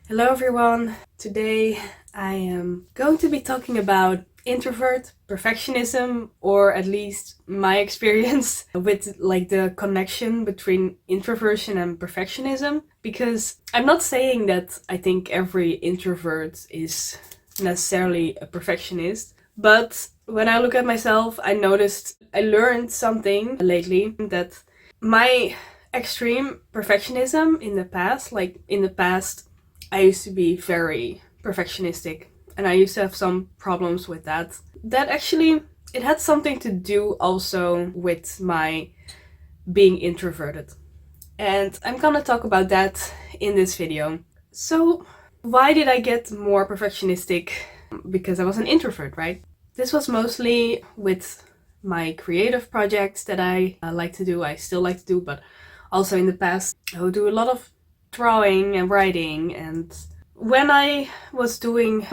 Hello everyone! Today I am going to be talking about introvert, perfectionism, or at least my experience with like the connection between introversion and perfectionism. Because I'm not saying that I think every introvert is necessarily a perfectionist, but when I look at myself, I learned something lately that my extreme perfectionism in the past, I used to be very perfectionistic and I used to have some problems with that. That actually, it had something to do also with my being introverted. And I'm gonna talk about that in this video. So, why did I get more perfectionistic? Because I was an introvert, right? This was mostly with my creative projects that I like to do, I still like to do, but also in the past I would do a lot of drawing and writing. And when I was doing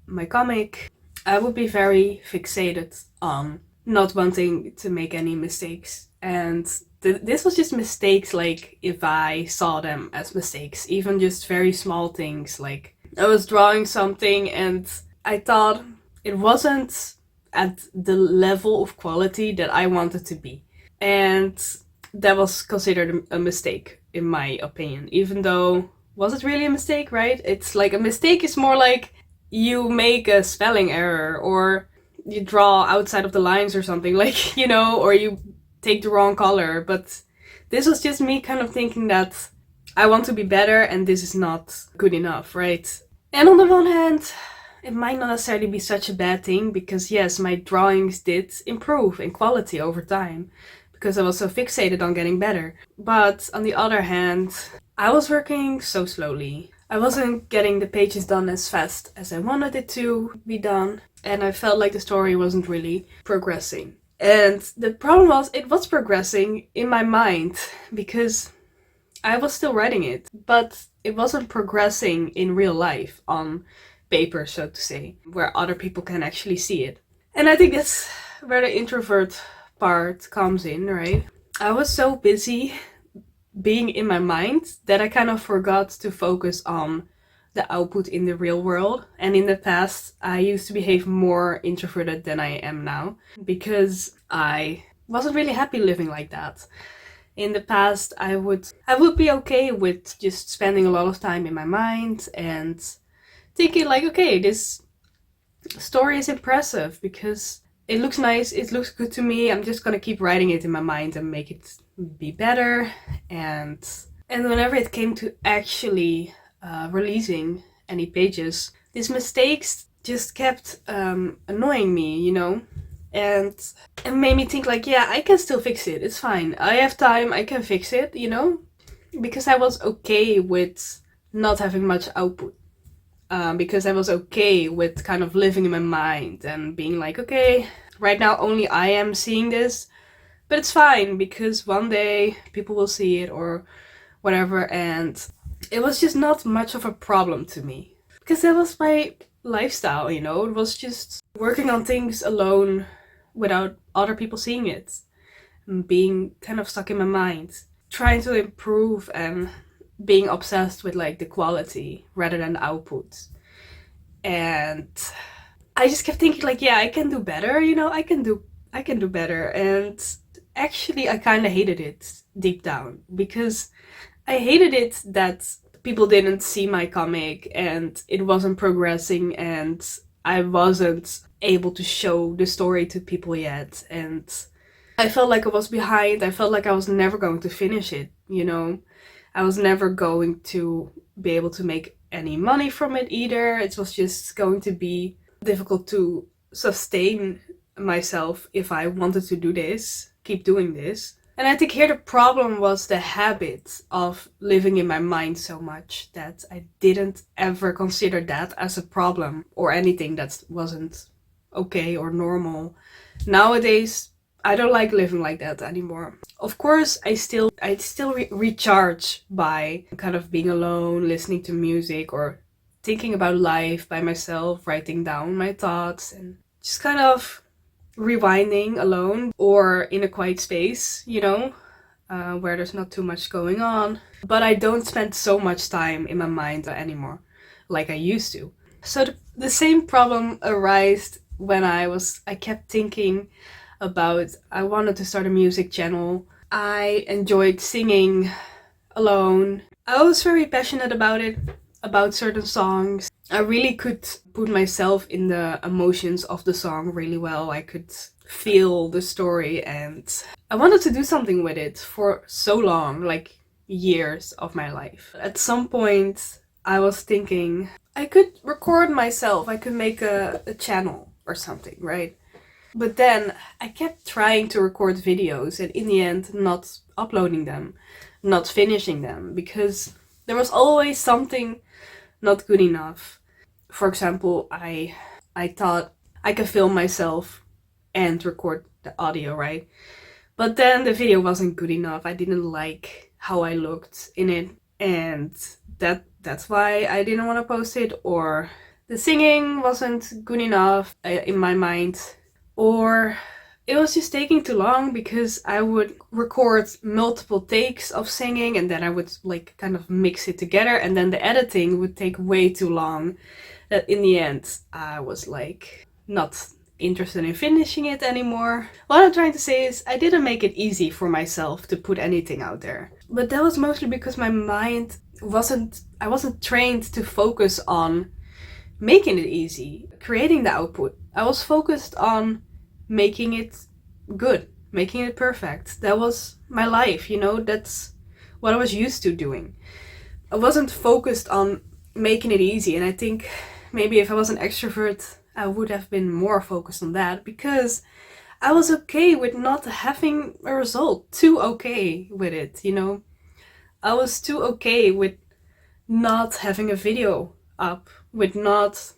my comic, I would be very fixated on not wanting to make any mistakes. And this was just mistakes, like if I saw them as mistakes, even just very small things, like I was drawing something and I thought it wasn't at the level of quality that I wanted to be. And that was considered a mistake, in my opinion. Even though, was it really a mistake, right? It's like a mistake is more like you make a spelling error or you draw outside of the lines or something, like, or you take the wrong color. But this was just me kind of thinking that I want to be better and this is not good enough, right? And on the one hand, it might not necessarily be such a bad thing because yes, my drawings did improve in quality over time because I was so fixated on getting better. But on the other hand, I was working so slowly. I wasn't getting the pages done as fast as I wanted it to be done, and I felt like the story wasn't really progressing. And the problem was, it was progressing in my mind because I was still writing it, but it wasn't progressing in real life on paper, so to say, where other people can actually see it. And I think that's where the introvert part comes in, right? I was so busy being in my mind that I kind of forgot to focus on the output in the real world. And in the past, I used to behave more introverted than I am now because I wasn't really happy living like that. In the past, I would be okay with just spending a lot of time in my mind and thinking like, okay, this story is impressive because it looks nice, it looks good to me. I'm just gonna keep writing it in my mind and make it be better. And whenever it came to actually releasing any pages, these mistakes just kept annoying me, and it made me think like, yeah, I can still fix it. It's fine. I have time. I can fix it, because I was okay with not having much output. Because I was okay with kind of living in my mind and being like, okay, right now only I am seeing this, but it's fine because one day people will see it or whatever. And it was just not much of a problem to me because that was my lifestyle, It was just working on things alone without other people seeing it, and being kind of stuck in my mind, trying to improve and being obsessed with like the quality rather than the output. And I just kept thinking like, yeah, I can do better, I can do better. And actually I kind of hated it deep down because I hated it that people didn't see my comic and it wasn't progressing and I wasn't able to show the story to people yet. And I felt like I was behind. I felt like I was never going to finish it, I was never going to be able to make any money from it either. It was just going to be difficult to sustain myself if I wanted to keep doing this. And I think here the problem was the habit of living in my mind so much that I didn't ever consider that as a problem or anything that wasn't okay or normal. Nowadays, I don't like living like that anymore. Of course, I still recharge by kind of being alone, listening to music or thinking about life by myself, writing down my thoughts and just kind of rewinding alone or in a quiet space, where there's not too much going on. But I don't spend so much time in my mind anymore, like I used to. So the same problem arose when I kept thinking about, I wanted to start a music channel. I enjoyed singing alone. I was very passionate about it, about certain songs. I really could put myself in the emotions of the song really well. I could feel the story, and I wanted to do something with it for so long, like years of my life. At some point, I was thinking I could record myself, I could make a channel or something, right? But then I kept trying to record videos and in the end not uploading them, not finishing them, because there was always something not good enough. For example, I thought I could film myself and record the audio, right? But then the video wasn't good enough. I didn't like how I looked in it, and that's why I didn't want to post it. Or the singing wasn't good enough in my mind, or it was just taking too long because I would record multiple takes of singing and then I would like kind of mix it together, and then the editing would take way too long, that in the end I was like not interested in finishing it anymore. What I'm trying to say is I didn't make it easy for myself to put anything out there. But that was mostly because my mind I wasn't trained to focus on making it easy, creating the output. I was focused on making it good, making it perfect. That was my life, you know, that's what I was used to doing. I wasn't focused on making it easy, and I think maybe if I was an extrovert, I would have been more focused on that, because I was okay with not having a result, too okay with it, you know. I was too okay with not having a video up, with not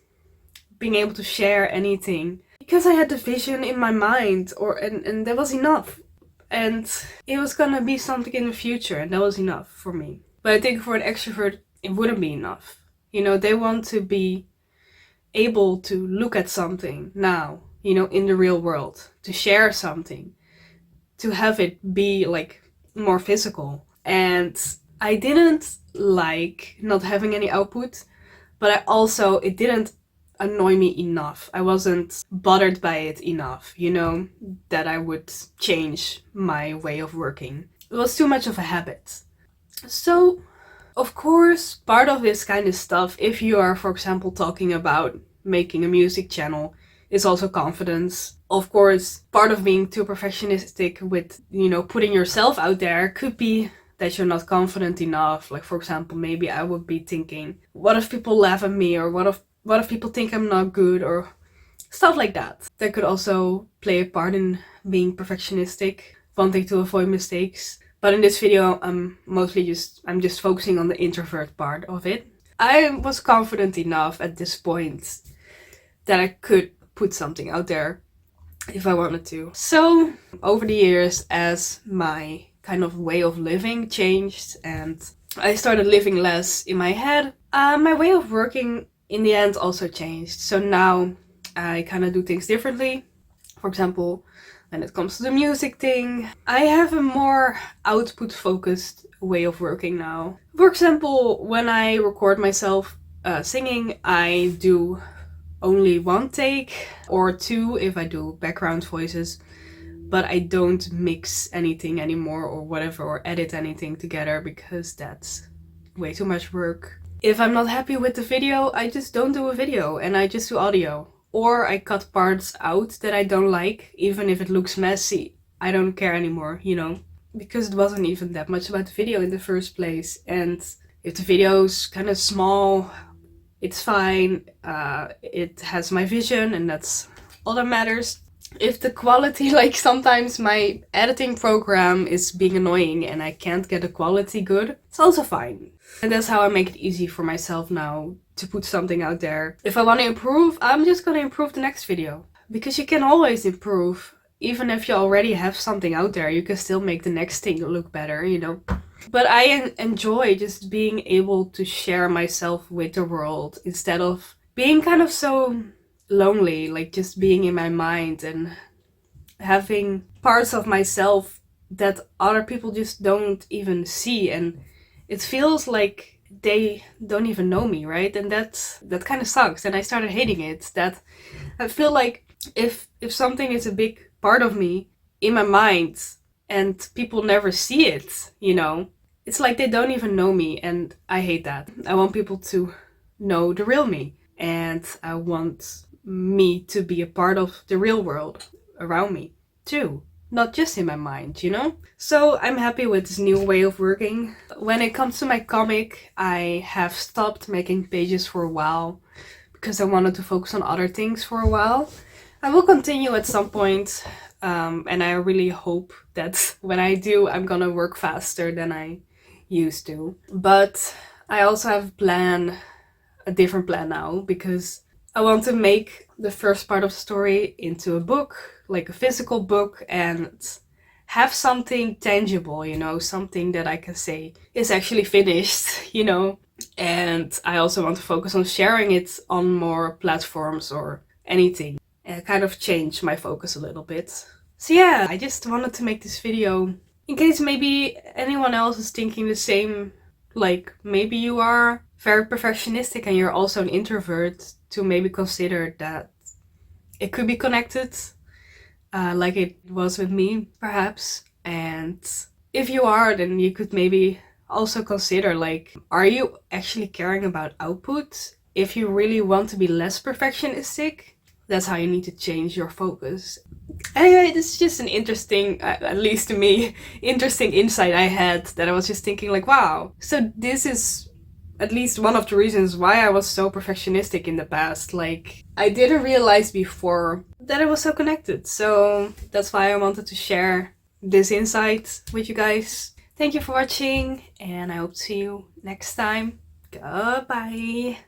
being able to share anything, because I had the vision in my mind, and that was enough. And it was gonna be something in the future, and that was enough for me. But I think for an extrovert, it wouldn't be enough. You know, they want to be able to look at something now, you know, in the real world, to share something, to have it be like more physical. And I didn't like not having any output, but it didn't annoy me enough. I wasn't bothered by it enough, you know, that I would change my way of working. It was too much of a habit. So, of course, part of this kind of stuff, if you are, for example, talking about making a music channel, is also confidence. Of course, part of being too perfectionistic with, you know, putting yourself out there could be that you're not confident enough. Like, for example, maybe I would be thinking, what if people laugh at me, or what if people think I'm not good, or stuff like that. That could also play a part in being perfectionistic, wanting to avoid mistakes. But in this video, I'm just focusing on the introvert part of it. I was confident enough at this point that I could put something out there if I wanted to. So, over the years, as my kind of way of living changed and I started living less in my head, my way of working in the end also changed. So now I kind of do things differently. For example, when it comes to the music thing, I have a more output focused way of working now. For example, when I record myself singing, I do only one take or two if I do background voices, but I don't mix anything anymore or whatever, or edit anything together, because that's way too much work. If I'm not happy with the video, I just don't do a video and I just do audio. Or I cut parts out that I don't like, even if it looks messy. I don't care anymore, you know, because it wasn't even that much about the video in the first place. And if the video's kind of small, it's fine. It has my vision, and that's all that matters. If the quality, like sometimes my editing program is being annoying and I can't get the quality good, it's also fine. And that's how I make it easy for myself now to put something out there. If I want to improve, I'm just gonna improve the next video. Because you can always improve. Even if you already have something out there, you can still make the next thing look better, you know. But I enjoy just being able to share myself with the world, instead of being kind of so lonely, like just being in my mind and having parts of myself that other people just don't even see, and it feels like they don't even know me, right? And that kind of sucks, and I started hating it. That I feel like if something is a big part of me in my mind and people never see it, it's like they don't even know me, and I hate that. I want people to know the real me, and I want me to be a part of the real world around me too, not just in my mind. So I'm happy with this new way of working. When it comes to my comic, I have stopped making pages for a while because I wanted to focus on other things for a while. I will continue at some point, and I really hope that when I do, I'm gonna work faster than I used to. But I also have a different plan now, because I want to make the first part of the story into a book, like a physical book, and have something tangible, something that I can say is actually finished. And I also want to focus on sharing it on more platforms or anything, and kind of change my focus a little bit. So yeah, I just wanted to make this video in case maybe anyone else is thinking the same. Like, maybe you are very perfectionistic and you're also an introvert, to maybe consider that it could be connected, like it was with me, perhaps. And if you are, then you could maybe also consider, like, are you actually caring about output? If you really want to be less perfectionistic, that's how you need to change your focus. Anyway, this is just an interesting, at least to me, interesting insight I had, that I was just thinking like, wow, so this is at least one of the reasons why I was so perfectionistic in the past. Like, I didn't realize before that it was so connected. So that's why I wanted to share this insight with you guys. Thank you for watching, and I hope to see you next time. Goodbye.